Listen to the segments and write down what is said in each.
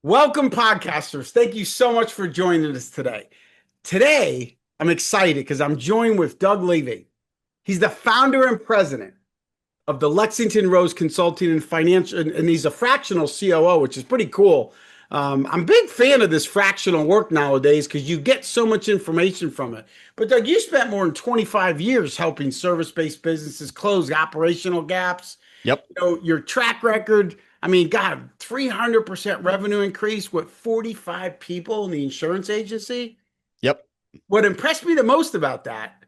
Welcome, podcasters. Thank you so much for joining us today. Today, I'm excited because I'm joined with Doug Levy. He's the founder and president of the Lexington Rose Consulting and Financial, and he's a fractional COO, which is pretty cool. I'm a big fan of this fractional work nowadays because you get so much information from it. But Doug, you spent more than 25 years helping service-based businesses close operational gaps. Yep. Your track record, God, 300% revenue increase with 45 people in the insurance agency. Yep. What impressed me the most about that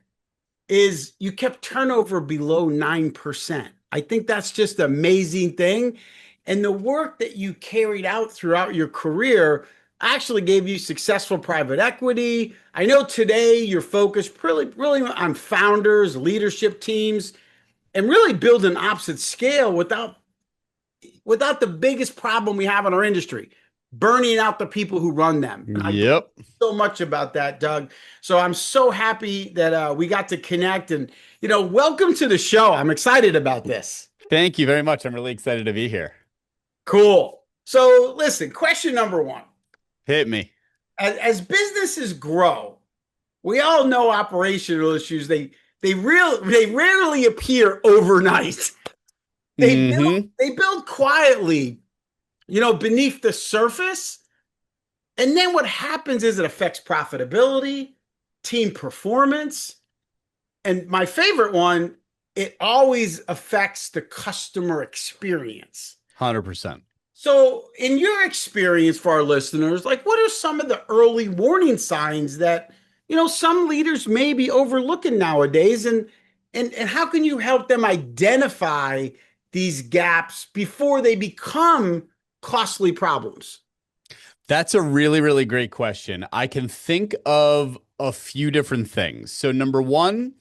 is you kept turnover below 9%. I think that's just an amazing thing. And the work that you carried out throughout your career actually gave you successful private equity. I know today you're focused really on founders, leadership teams, and really building ops at scale without the biggest problem we have in our industry, burning out the people who run them. Yep. So much about that, Doug. So I'm so happy that we got to connect, and welcome to the show. I'm excited about this. Thank you very much. I'm really excited to be here. Cool. So listen, question number one. Hit me. As businesses grow, we all know operational issues. They rarely appear overnight. They build quietly, beneath the surface. And then what happens is it affects profitability, team performance. And my favorite one, it always affects the customer experience. 100%. So in your experience for our listeners, what are some of the early warning signs that, some leaders may be overlooking nowadays? And how can you help them identify these gaps before they become costly problems? That's a really, really great question. I can think of a few different things. So number one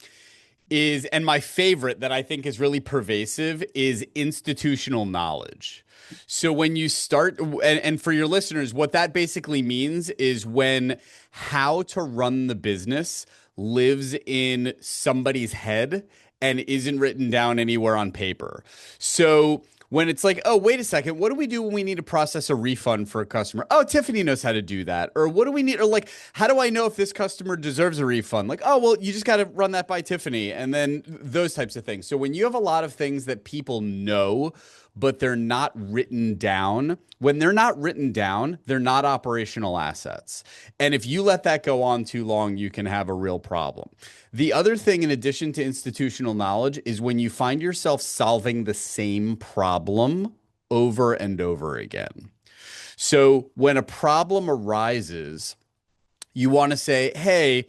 is, and my favorite that I think is really pervasive, is institutional knowledge. So when you start, and for your listeners, what that basically means is when how to run the business lives in somebody's head and isn't written down anywhere on paper. So when it's like, oh, wait a second, what do we do when we need to process a refund for a customer? Oh, Tiffany knows how to do that. Or what do we need? Or how do I know if this customer deserves a refund? Oh, well, you just got to run that by Tiffany. And then those types of things. So when you have a lot of things that people know, but they're not written down, when they're not written down, they're not operational assets. And if you let that go on too long, you can have a real problem. The other thing, in addition to institutional knowledge, is when you find yourself solving the same problem over and over again. So when a problem arises, you want to say, hey,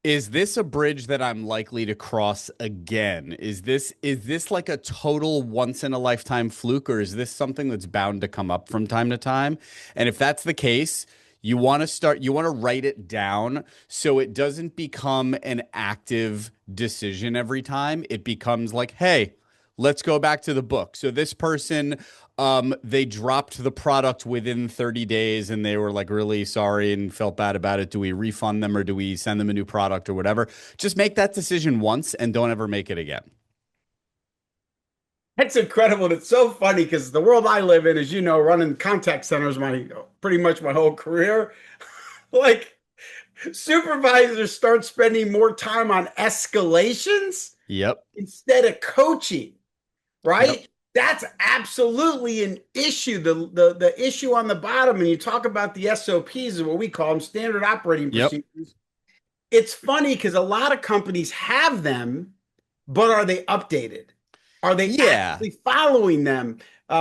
is this a bridge that I'm likely to cross again? Is this like a total once in a lifetime fluke, or is this something that's bound to come up from time to time? And if that's the case, you want to write it down so it doesn't become an active decision every time. It becomes like, hey, let's go back to the book. So this person, they dropped the product within 30 days and they were really sorry and felt bad about it. Do we refund them or do we send them a new product or whatever? Just make that decision once and don't ever make it again. That's incredible. And it's so funny because the world I live in, as you know, running contact centers pretty much my whole career. Supervisors start spending more time on escalations. Yep. Instead of coaching, right? Yep. That's absolutely an issue. The issue on the bottom, and you talk about the SOPs, is what we call them, standard operating procedures. Yep. It's funny because a lot of companies have them, but are they updated? Are they actually following them?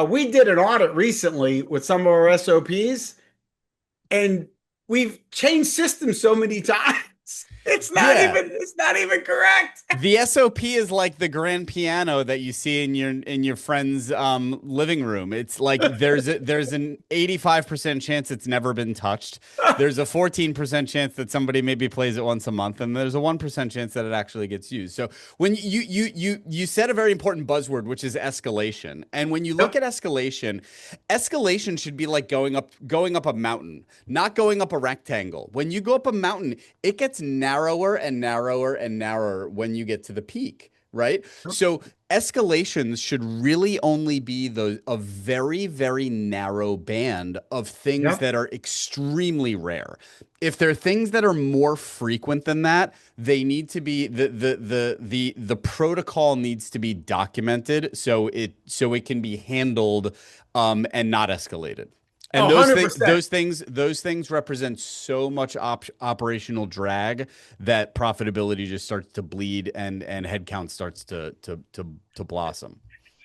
We did an audit recently with some of our SOPs, and we've changed systems so many times. It's not even correct. The SOP is like the grand piano that you see in your friend's living room. It's like there's an 85% chance it's never been touched. There's a 14% chance that somebody maybe plays it once a month, and there's a 1% chance that it actually gets used. So when you said a very important buzzword, which is escalation. And when you look at escalation should be like going up a mountain, not going up a rectangle. When you go up a mountain, it gets narrower and narrower and narrower when you get to the peak, right? So escalations should really only be a very, very narrow band of things Yep. that are extremely rare. If there are things that are more frequent than that, they need to be the protocol needs to be documented so it can be handled and not escalated. And Oh, those 100%. those things represent so much operational drag that profitability just starts to bleed and headcount starts to blossom.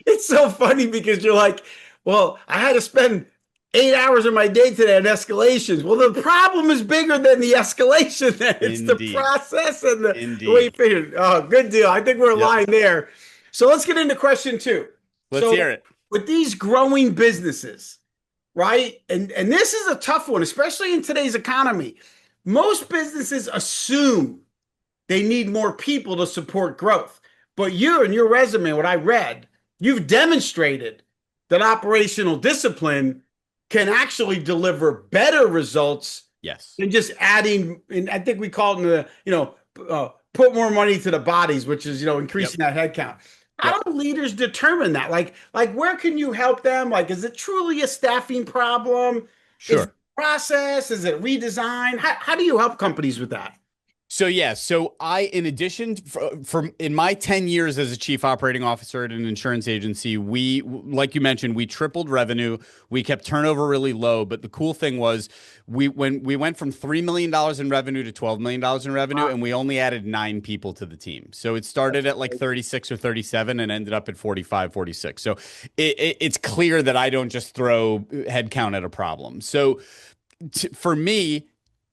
It's so funny because you're like, well, I had to spend 8 hours of my day today on escalations. Well, the problem is bigger than the escalation. Then it's the Indeed. process and the way you Indeed. figured it. Oh, good deal. I think we're Yep. aligned there. So let's get into question two. Let's hear So it. with these growing businesses, right? And this is a tough one, especially in today's economy. Most businesses assume they need more people to support growth. But you and your resume, what I read, you've demonstrated that operational discipline can actually deliver better results Yes. than just adding. And I think we call it put more money to the bodies, which is Yep. increasing that headcount. How Yep. do leaders determine that? Like where can you help them? Like, is it truly a staffing problem? Is it Sure. process? Is it redesign? How do you help companies with that? So yeah, so in addition from in my 10 years as a chief operating officer at an insurance agency, like you mentioned, we tripled revenue. We kept turnover really low, but the cool thing was when we went from $3 million in revenue to $12 million in revenue, Wow, and we only added 9 people to the team. So it that's started at like great. 36 or 37 and ended up at 45, 46. So it's clear that I don't just throw headcount at a problem. So for me,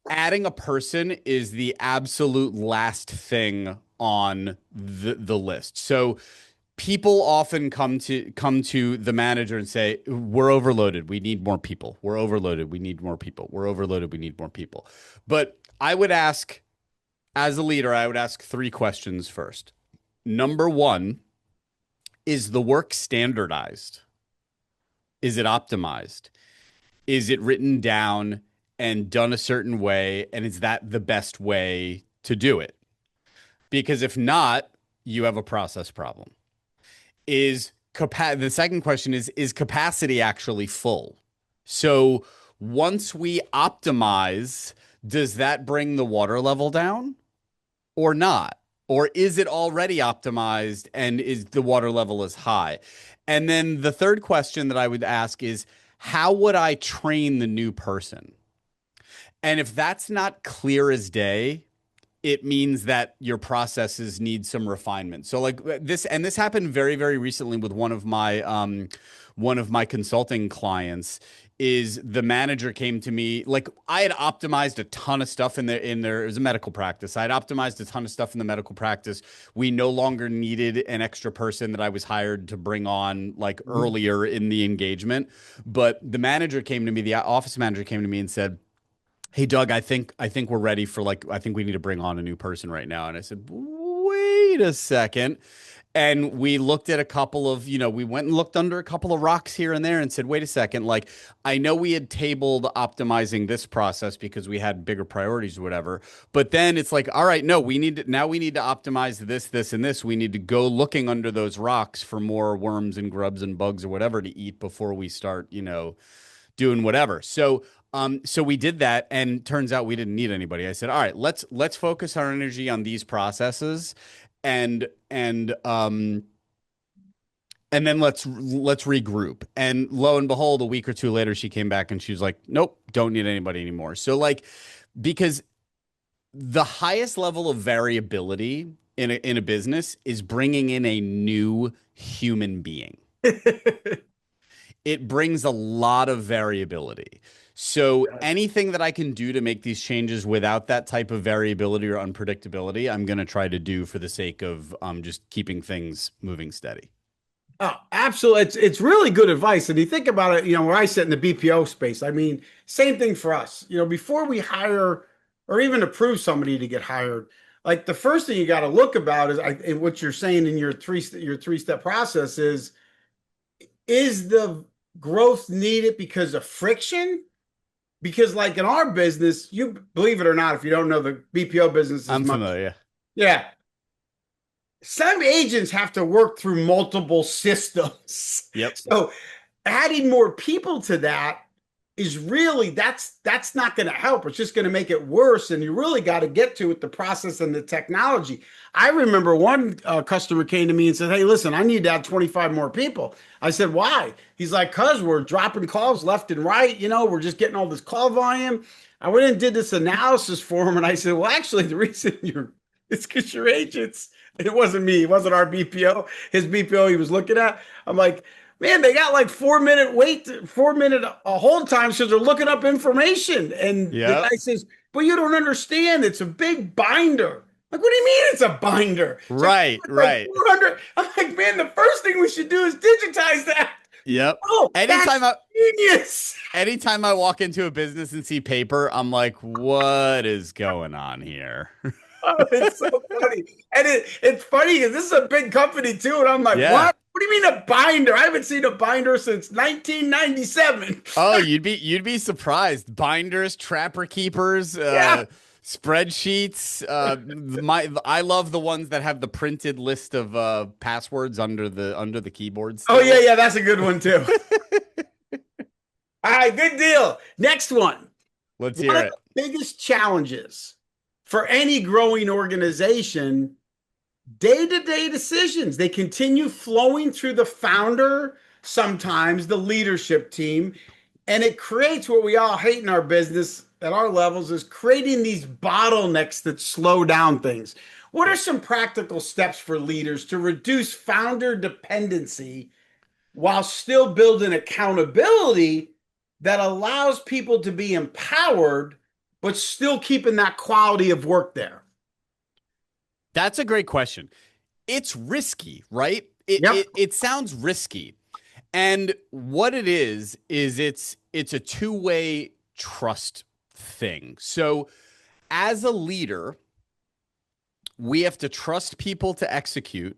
adding a person is the absolute last thing on the list. So people often come to the manager and say, "We're overloaded. We need more people. We're overloaded. We need more people. We're overloaded. We need more people." But I would ask, as a leader, I would ask three questions first. Number one, is the work standardized? Is it optimized? Is it written down and done a certain way? And is that the best way to do it? Because if not, you have a process problem. The second question is capacity actually full? So once we optimize, does that bring the water level down or not? Or is it already optimized and is the water level is high? And then the third question that I would ask is, how would I train the new person? And if that's not clear as day, it means that your processes need some refinement. So like this, and this happened very, very recently with one of my consulting clients. Is the manager came to me, like I had optimized a ton of stuff it was a medical practice. I had optimized a ton of stuff in the medical practice. We no longer needed an extra person that I was hired to bring on like Mhm. earlier in the engagement. But the office manager came to me and said, "Hey Doug, I think we're ready for I think we need to bring on a new person right now." And I said, "Wait a second." And we looked at a couple of, we went and looked under a couple of rocks here and there and said, "Wait a second, like I know we had tabled optimizing this process because we had bigger priorities or whatever. But then it's like, all right, no, we need to optimize this, and this. We need to go looking under those rocks for more worms and grubs and bugs or whatever to eat before we start, doing whatever." So we did that, and turns out we didn't need anybody. I said, "All right, let's focus our energy on these processes, and and um and then let's regroup." And lo and behold, a week or two later, she came back and she was like, "Nope, don't need anybody anymore." So because the highest level of variability in a business is bringing in a new human being. It brings a lot of variability. So anything that I can do to make these changes without that type of variability or unpredictability, I'm going to try to do for the sake of just keeping things moving steady. Oh, absolutely. It's really good advice. And you think about it, where I sit in the BPO space, I mean, same thing for us. Before we hire or even approve somebody to get hired, like the first thing you got to look about and what you're saying in your three-step process is the growth needed because of friction? Because like in our business, you believe it or not, if you don't know the BPO business as I'm much, familiar. yeah, some agents have to work through multiple systems. Yep. So adding more people to that is really that's not going to help. It's just going to make it worse. And you really got to get to it, the process and the technology. I remember one customer came to me and said, "Hey, listen, I need to add 25 more people." I said, "Why?" He's like, "Cause we're dropping calls left and right. We're just getting all this call volume." I went and did this analysis for him, and I said, "Well, actually, the reason it's because your agents." And it wasn't me. It wasn't our BPO. His BPO he was looking at. I'm like, man, they got like 4 minute wait, 4 minute hold time because they're looking up information. And the guy Yep. says, but you don't understand. It's a big binder. Like, what do you mean it's a binder? It's like, Right, it's like right. 400. I'm like, man, the first thing we should do is digitize that. Yep. Oh, Anytime that's I genius. anytime I walk into a business and see paper, I'm like, what is going on here? Oh, it's so funny. And it's funny because this is a big company too. And I'm like, Yeah. what? What do you mean a binder? I haven't seen a binder since 1997. Oh, you'd be surprised. Binders, trapper keepers, Yeah. spreadsheets. I love the ones that have the printed list of passwords under the keyboard Oh, yeah, still. yeah. That's a good one too. All right, good deal. Next one. Let's One hear of it. the biggest challenges for any growing organization, day-to-day decisions. They continue flowing through the founder, sometimes the leadership team, and it creates what we all hate in our business at our levels is creating these bottlenecks that slow down things. What are Yep. some practical steps for leaders to reduce founder dependency while still building accountability that allows people to be empowered, but still keeping that quality of work there? That's a great question. It's risky, right? It Yep. it it sounds risky. And what it is it's a two-way trust thing. So as a leader, we have to trust people to execute,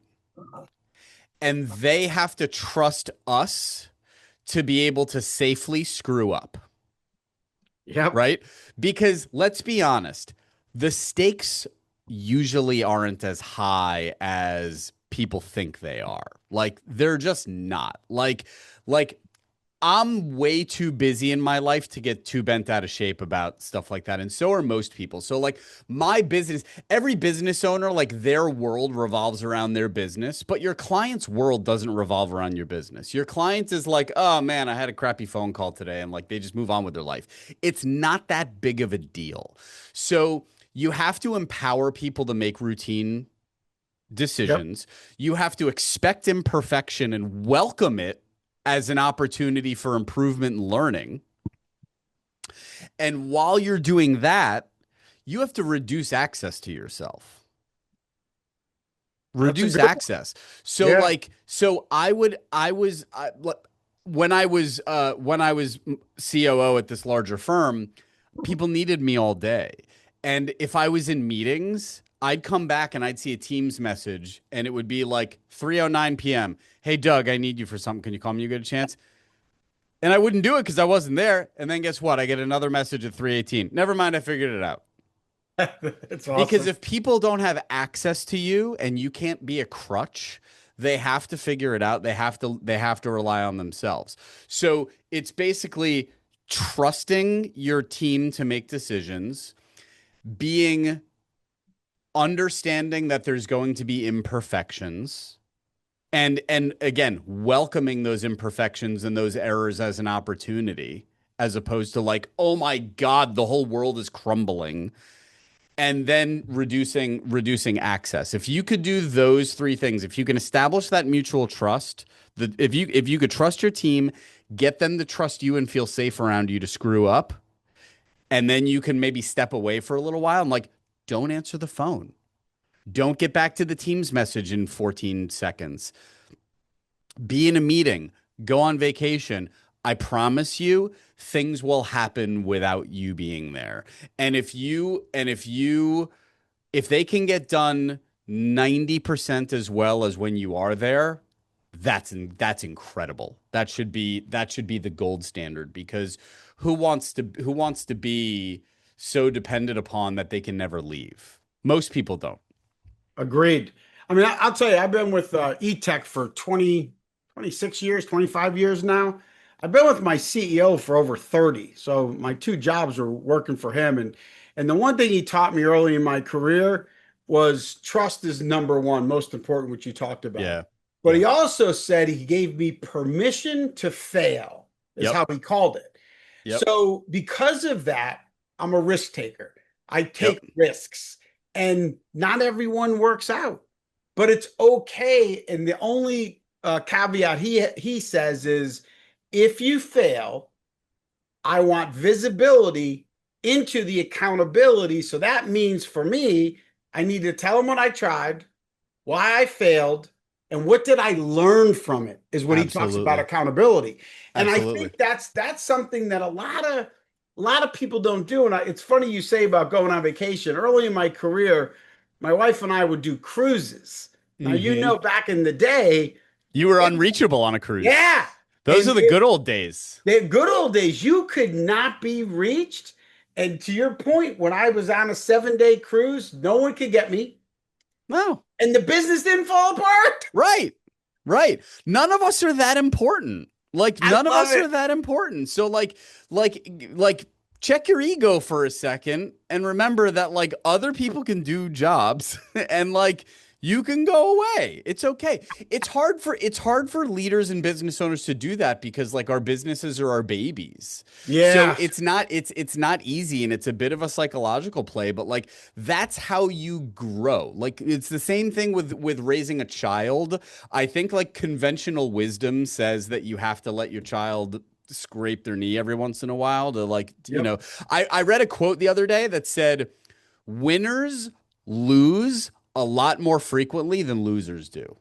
and they have to trust us to be able to safely screw up, Yep. right? Because let's be honest, the stakes usually aren't as high as people think they are. Like they're just not. Like I'm way too busy in my life to get too bent out of shape about stuff like that. And so are most people. So, like, my business, every business owner, like, their world revolves around their business, but your client's world doesn't revolve around your business. Your client is like, oh man, I had a crappy phone call today. And like, they just move on with their life. It's not that big of a deal. So, you have to empower people to make routine Yep. decisions. You have to expect imperfection and welcome it as an opportunity for improvement and learning. And while you're doing that, you have to reduce access to yourself. That's a Reduce good one. access. So Yeah. like so I was when I was COO at this larger firm, people needed me all day. And if I was in meetings, I'd come back and I'd see a Teams message and it would be like 3:09 p.m. Hey Doug, I need you for something. Can you call me? You get a chance? And I wouldn't do it because I wasn't there. And then guess what? I get another message at 3:18. Never mind, I figured it out. That's Because awesome. if people don't have access to you and you can't be a crutch, they have to figure it out. They have to rely on themselves. So it's basically trusting your team to make decisions, being understanding that there's going to be imperfections, and again, welcoming those imperfections and those errors as an opportunity, as opposed to like, oh my God, the whole world is crumbling. And then reducing access. If you could do those three things, if you can establish that mutual trust, if you could trust your team, get them to trust you and feel safe around you to screw up, and then you can maybe step away for a little while and like, don't answer the phone. Don't get back to the Teams message in 14 seconds. Be in a meeting, go on vacation. I promise you, things will happen without you being there. If they can get done 90% as well as when you are there, that's incredible. That should be the gold standard because who wants to be so dependent upon that they can never leave? Most people don't. Agreed. I mean, I'll tell you, I've been with Etech for 20, 26 years, 25 years now. I've been with my CEO for over 30. So my two jobs were working for him. And the one thing he taught me early in my career was trust is number one, most important, which you talked about. Yeah. But he also said he gave me permission to fail, is Yep. how he called it. Yep. So because of that, I'm a risk taker. I take Yep. risks, and not everyone works out, but it's okay. And the only caveat he says is, if you fail, I want visibility into the accountability. So that means for me, I need to tell them what I tried, why I failed, and what did I learn from it, is what he talks about Absolutely. accountability. And I Absolutely. think that's something that a lot of people don't do. And it's funny you say about going on vacation. Early in my career, my wife and I would do cruises. Now, Hmm. back in the day, You were it, unreachable on a cruise. yeah. Those And are the good old days. the good old days, you could not be reached. And to your point, when I was on a 7-day cruise, no one could get me. No. And the business didn't fall apart. Right. Right. None of us are that important. Like I none of love us are it. that important. So like check your ego for a second and remember that like other people can do jobs and like you can go away. It's okay. It's hard for leaders and business owners to do that because like our businesses are our babies. So Yeah. it's not easy and it's a bit of a psychological play, but like that's how you grow. Like it's the same thing with raising a child. I think like conventional wisdom says that you have to let your child scrape their knee every once in a while to like, Yep. I read a quote the other day that said winners lose a lot more frequently than losers do.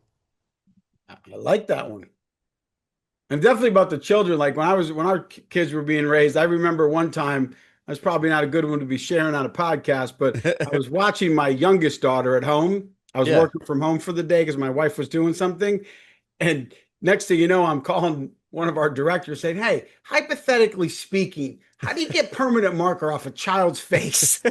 I like that one. And definitely about the children. Like when our kids were being raised, I remember one time, that's probably not a good one to be sharing on a podcast, but I was watching my youngest daughter at home. I was Yeah. working from home for the day because my wife was doing something. And next thing you know, I'm calling one of our directors saying, "Hey, hypothetically speaking, how do you get permanent marker off a child's face?"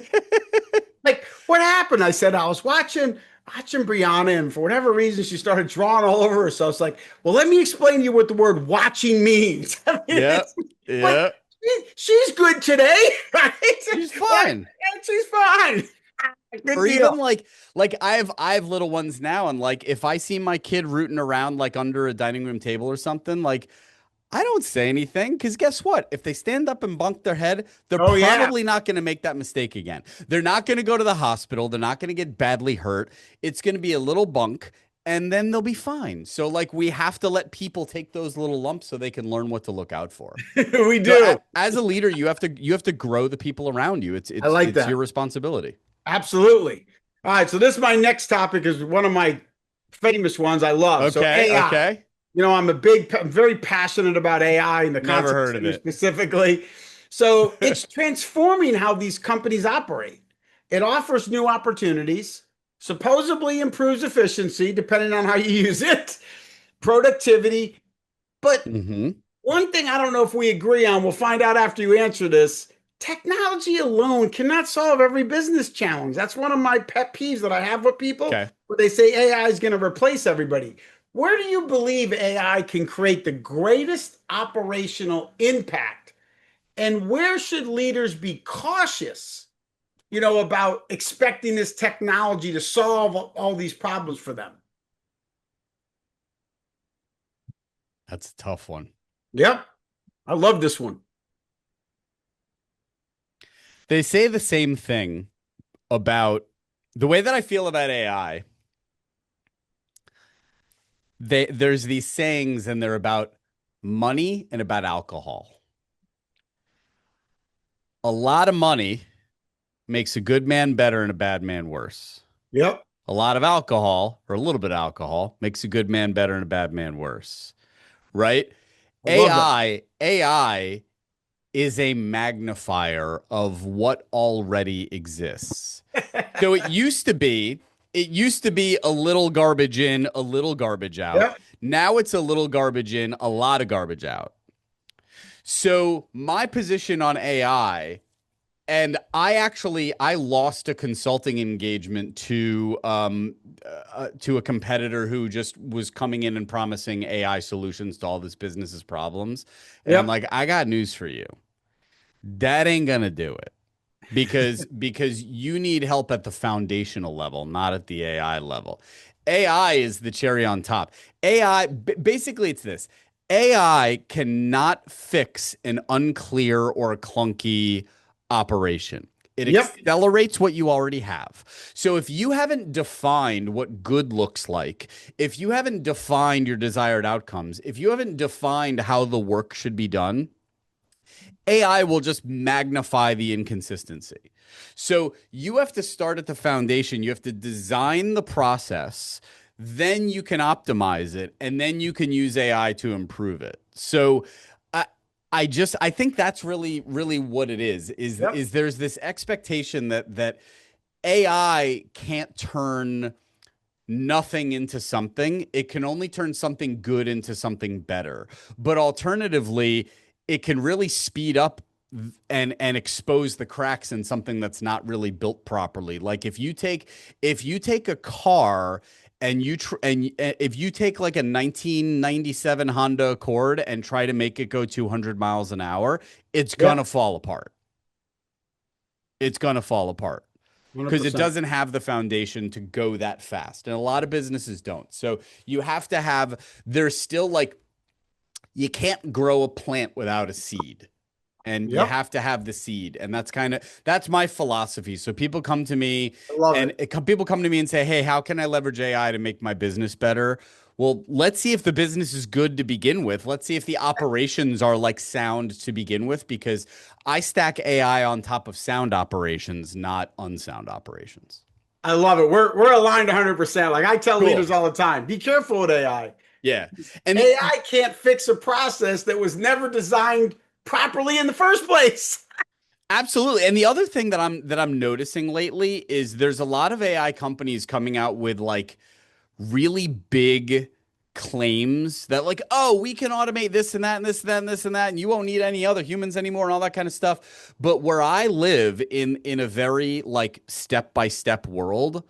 Like, what happened? I said, I was watching Brianna, and for whatever reason, she started drawing all over her. So I was like, well, let me explain to you what the word watching means. I mean, Yeah. it's like, Yeah. she's good today, right? She's Like, fine. yeah, she's fine. Good Or deal. even like I have little ones now and like if I see my kid rooting around like under a dining room table or something, like I don't say anything because guess what? If they stand up and bunk their head, they're Oh, yeah. probably not going to make that mistake again. They're not going to go to the hospital. They're not going to get badly hurt. It's going to be a little bunk and then they'll be fine. So like we have to let people take those little lumps so they can learn what to look out for. We So do. as a leader, you have to grow the people around you. It's I it's like it's your that. responsibility. Absolutely. All right. So this is my next topic is one of my famous ones I love. So Okay, AI. okay. I'm very passionate about AI and the Never contact heard of center it. specifically. So it's transforming how these companies operate. It offers new opportunities, supposedly improves efficiency, depending on how you use it, productivity. But Hmm. one thing I don't know if we agree on, we'll find out after you answer this. Technology alone cannot solve every business challenge. That's one of my pet peeves that I have with people Okay. where they say AI is going to replace everybody. Where do you believe AI can create the greatest operational impact? And where should leaders be cautious, about expecting this technology to solve all these problems for them? That's a tough one. Yep. I love this one. They say the same thing about the way that I feel about AI. There's these sayings and they're about money and about alcohol. A lot of money makes a good man better and a bad man worse. Yep. A lot of alcohol or a little bit of alcohol makes a good man better and a bad man worse. Right? I love that. AI is a magnifier of what already exists. So it used to be a little garbage in, a little garbage out. Yep. Now it's a little garbage in, a lot of garbage out. So my position on AI And I lost a consulting engagement to a competitor who just was coming in and promising AI solutions to all this business's problems. And I'm Yep. like, I got news for you. That ain't gonna do it. Because you need help at the foundational level, not at the AI level. AI is the cherry on top. Basically it's this. AI cannot fix an unclear or a clunky operation. It Yep. accelerates what you already have. So if you haven't defined what good looks like, if you haven't defined your desired outcomes, if you haven't defined how the work should be done, AI will just magnify the inconsistency. So you have to start at the foundation. You have to design the process, then you can optimize it, and then you can use AI to improve it. So I think that's really what it Yep. is there's this expectation that AI can't turn nothing into something. It can only turn something good into something better. But alternatively, it can really speed up and expose the cracks in something that's not really built properly. Like if you take a car and if you take like a 1997 Honda Accord and try to make it go 200 miles an hour, it's gonna Yep. fall apart. It's gonna fall apart because it 100%. doesn't have the foundation to go that fast. And a lot of businesses don't. So you have to have, there's still like, you can't grow a plant without a seed. And you Yep. have to have the seed. And that's my philosophy. So people come to me I love and it. people come to me and say, hey, how can I leverage AI to make my business better? Well, let's see if the business is good to begin with. Let's see if the operations are like sound to begin with, because I stack AI on top of sound operations, not unsound operations. I love it. We're aligned 100%. Like I tell Cool. leaders all the time, be careful with AI. Yeah. And AI can't fix a process that was never designed properly in the first place. absolutely. And the other thing that I'm noticing lately is there's a lot of AI companies coming out with like really big claims that like, oh, we can automate this and that and this and that and this and that, and you won't need any other humans anymore and all that kind of stuff. But where I live in a very like step by step world,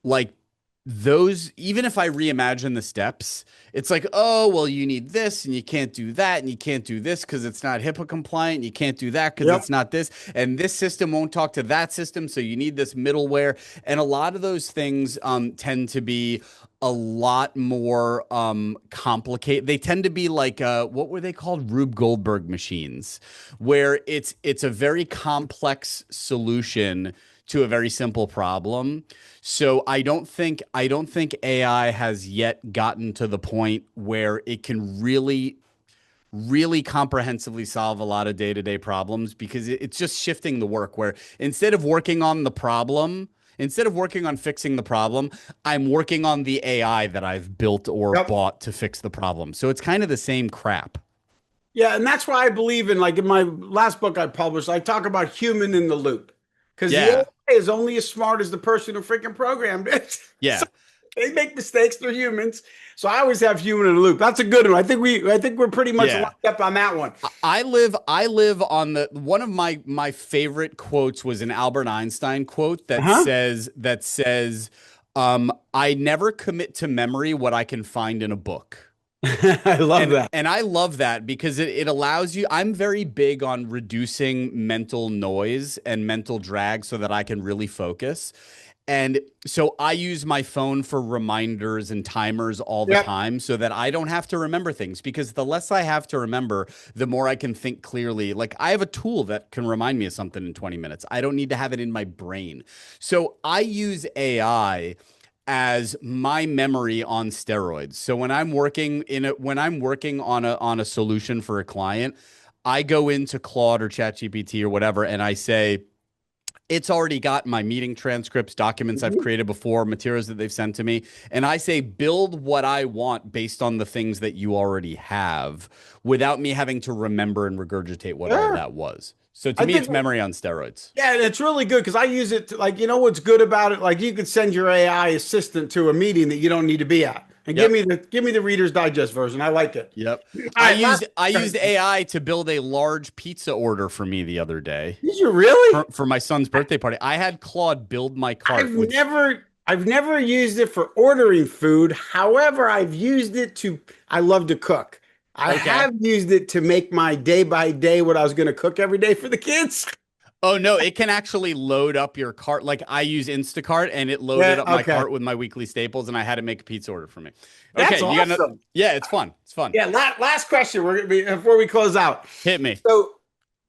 like those, even if I reimagine the steps, it's like, oh, well, you need this and you can't do that and you can't do this because it's not HIPAA compliant. And you can't do that because Yep. it's not this. And this system won't talk to that system. So you need this middleware. And a lot of those things tend to be a lot more complicated. They tend to be like what were they called? Rube Goldberg machines, where it's a very complex solution to a very simple problem. So I don't think AI has yet gotten to the point where it can really comprehensively solve a lot of day-to-day problems, because it's just shifting the work where instead of working on the problem, instead of working on fixing the problem, I'm working on the AI that I've built or Yep. bought to fix the problem. So it's kind of the same crap. Yeah, and that's why I believe in like in my last book I published, I talk about human in the loop. Because the Yeah. AI is only as smart as the person who freaking programmed it. So Yeah. they make mistakes, they're humans. So I always have human in the loop. That's a good one. I think we're pretty much lined Yeah. up on that one. I live on the one of my favorite quotes was an Albert Einstein quote Uh-huh. that says I never commit to memory what I can find in a book. I love that. And I love that because it allows you. I'm very big on reducing mental noise and mental drag so that I can really focus. And so I use my phone for reminders and timers all the Yep. time so that I don't have to remember things, because the less I have to remember, the more I can think clearly. Like I have a tool that can remind me of something in 20 minutes. I don't need to have it in my brain. So I use AI as my memory on steroids. So when I'm working on a solution for a client, I go into Claude or ChatGPT or whatever and I say, it's already got my meeting transcripts, documents I've Mhm. created before, materials that they've sent to me. And I say, build what I want based on the things that you already have without me having to remember and regurgitate what all Sure. that was. So to I me, think it's memory on steroids. yeah, and it's really good because I use it to, like, you know what's good about it? Like you could send your AI assistant to a meeting that you don't need to be at. And Yep. give me the Reader's Digest version. I like it. Yep. All I right, used last. I used AI to build a large pizza order for me the other day Did you really? for my son's birthday party. I had Claude build my I've cart with I've never used it for ordering food. However, I've used it to, I love to cook. I okay. have used it to make my day by day what I was going to cook every day for the kids. Oh no, it can actually load up your cart. Like I use Instacart and it loaded Yeah, up my okay. cart with my weekly staples and I had to make a pizza order for me. That's Okay, you got no, awesome. yeah, it's fun. It's fun. Yeah, last question we're gonna be, before we close out. Hit me. So,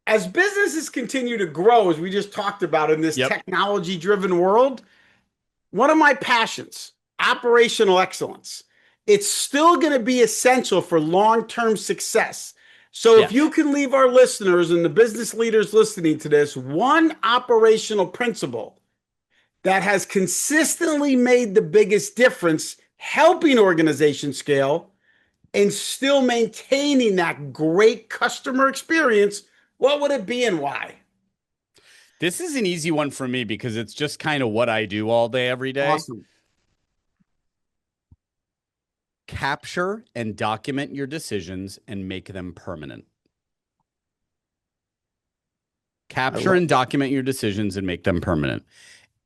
as businesses continue to grow, as we just talked about in this Yep. technology driven world, one of my passions, operational excellence, it's still going to be essential for long term success. So, if Yeah. you can leave our listeners and the business leaders listening to this one operational principle that has consistently made the biggest difference helping organizations scale and still maintaining that great customer experience, what would it be and why? This is an easy one for me because it's just kind of what I do all day, every day. Awesome. Capture and document your decisions and make them permanent. Capture and document your decisions and make them permanent.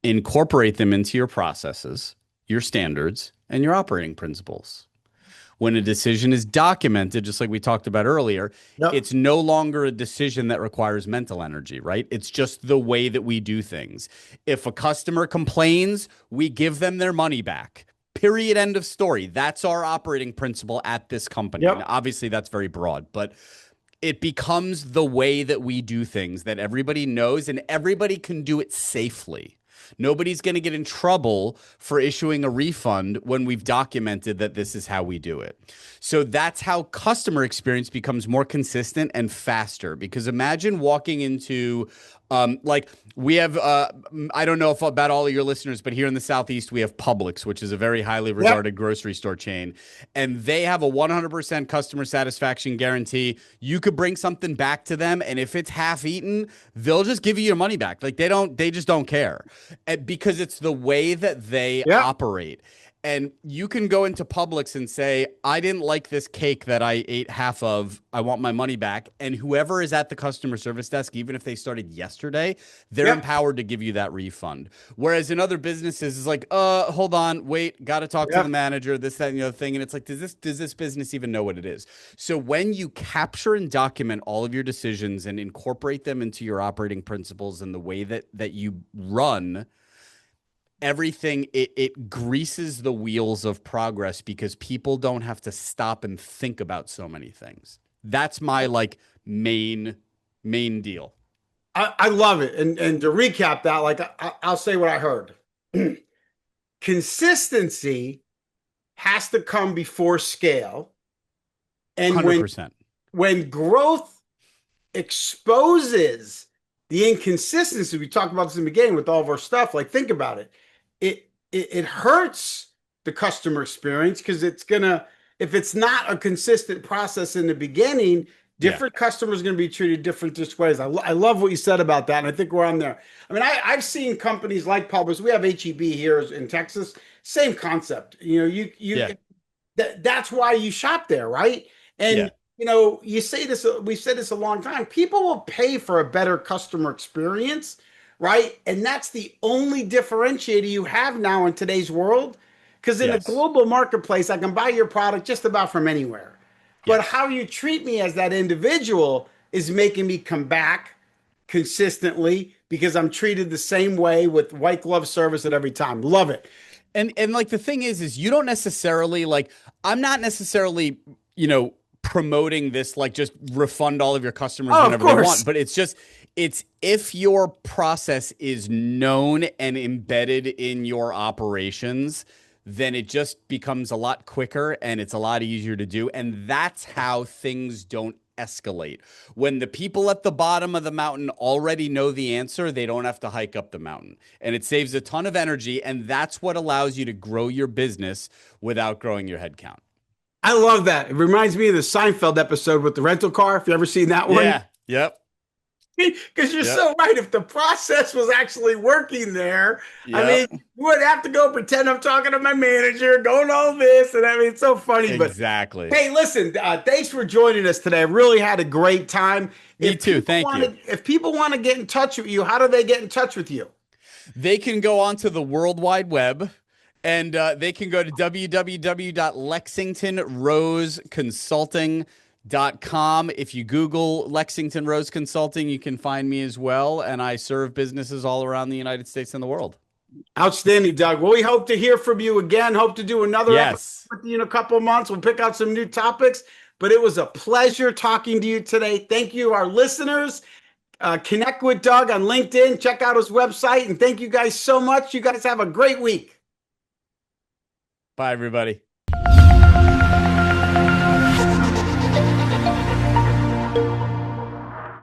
Incorporate them into your processes, your standards, and your operating principles. When a decision is documented, just like we talked about earlier, Yep. it's no longer a decision that requires mental energy, right? It's just the way that we do things. If a customer complains, we give them their money back. Period. End of story. That's our operating principle at this company. Yep. Now, obviously, that's very broad, but it becomes the way that we do things that everybody knows and everybody can do it safely. Nobody's going to get in trouble for issuing a refund when we've documented that this is how we do it. So that's how customer experience becomes more consistent and faster. Because imagine walking into, like we have, I don't know if about all of your listeners, but here in the Southeast, we have Publix, which is a very highly regarded grocery store chain. And they have a 100% customer satisfaction guarantee. You could bring something back to them, and if it's half eaten, they'll just give you your money back. Like they just don't care. Because it's the way that they operate. And you can go into Publix and say, I didn't like this cake that I ate half of. I want my money back. And whoever is at the customer service desk, even if they started yesterday, they're empowered to give you that refund. Whereas in other businesses, it's like, hold on, wait, got to talk to the manager, this, that, and the other thing. And it's like, does this business even know what it is? So when you capture and document all of your decisions and incorporate them into your operating principles and the way that you run, everything, it greases the wheels of progress because people don't have to stop and think about so many things. That's my like main deal. I love it. And to recap that, like I'll say what I heard. Consistency has to come before scale. And 100%. when growth exposes the inconsistency, we talked about this in the beginning with all of our stuff, like think about it. It hurts the customer experience because it's gonna, if it's not a consistent process in the beginning, different customers are going to be treated different ways. I love what you said about that, and I think we're on there. I mean, I've seen companies like Publix. We have HEB here in Texas. Same concept. You know, that's why you shop there, right? And you know, you say this. We've said this a long time. People will pay for a better customer experience, right? And that's the only differentiator you have now in today's world. Because in a global marketplace, I can buy your product just about from anywhere. But how you treat me as that individual is making me come back consistently because I'm treated the same way with white glove service at every time. Love it. And like the thing is you don't necessarily like, I'm not necessarily, you know, promoting this, like just refund all of your customers whenever they want, but it's if your process is known and embedded in your operations, then it just becomes a lot quicker and it's a lot easier to do. And that's how things don't escalate. When the people at the bottom of the mountain already know the answer, they don't have to hike up the mountain. And it saves a ton of energy. And that's what allows you to grow your business without growing your headcount. I love that. It reminds me of the Seinfeld episode with the rental car. If you ever seen that one. Yeah. Yep. Because you're Yep. so right. If the process was actually working there, I mean, Yep. you wouldn't have to go pretend I'm talking to my manager, going all this. And I mean, it's so funny. But Exactly. hey, listen, thanks for joining us today. I really had a great time. Me too. Thank you. If people want to get in touch with you, how do they get in touch with you? They can go onto the World Wide Web and they can go to www.lexingtonroseconsulting.com. If you Google Lexington Rose Consulting, you can find me as well. And I serve businesses all around the United States and the world. Outstanding, Doug. Well, we hope to hear from you again. Hope to do another episode Yes. with you in a couple of months. We'll pick out some new topics. But it was a pleasure talking to you today. Thank you, our listeners. Connect with Doug on LinkedIn. Check out his website. And thank you guys so much. You guys have a great week. Bye, everybody.